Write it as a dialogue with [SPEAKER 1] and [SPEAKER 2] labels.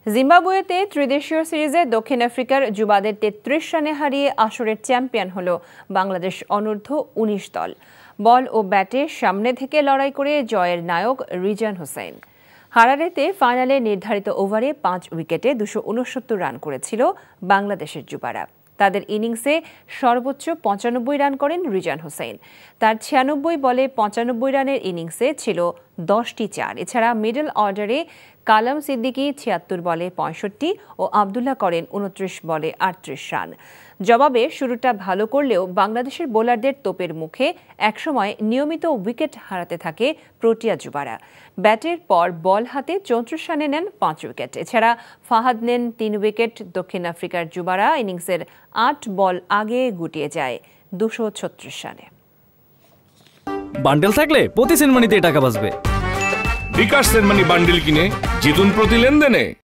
[SPEAKER 1] জিম্বাবুয়েতে ত্রিদেশীয় সিরিজে দক্ষিণ আফ্রিকার যুবাদের ৩৩ রানে হারিয়ে আসরের চ্যাম্পিয়ন হল বাংলাদেশ অনূর্ধ্ব-১৯ দল। বল ও ব্যাটে সামনে থেকে লড়াই করে জয়ের নায়ক রিজান হোসেন। হারারেতে ফাইনালে নির্ধারিত ওভারে ৫ উইকেটে ২৬৯ রান করেছিল বাংলাদেশের যুবারা। তাদের ইনিংসে সর্বোচ্চ ৯৫ রান করেন রিজান হোসেন। তার ৯৬ বলে ৯৫ রানের ইনিংসে ছিল ১০টি চার। এছাড়া মিডল অর্ডারে কালাম সিদ্দিকী ৭৬ বলে ৬৫ ও আবদুল্লাহ করেন ২৯ বলে ৩৮ রান। জবাবে শুরুটা ভালো করলেও বাংলাদেশের বোলারদের তোপের মুখে একসময় নিয়মিত উইকেট হারাতে থাকে প্রোটিয়া যুবারা। ব্যাটের পর বল হাতে ৩৪ রানে নেন ৫ উইকেট। এছাড়া ফাহাদ নেন ৩ উইকেট। দক্ষিণ আফ্রিকার যুবারা ইনিংসের ৮ বল আগে গুটিয়ে যায় ২৩৬ রানে।
[SPEAKER 2] বান্ডেল থাকলে প্রতি সেনমানিতে টাকা বাঁচবে।
[SPEAKER 3] বিকাশ সেনমানি বান্ডেল কিনে জিতুন প্রতি লেনদেনে।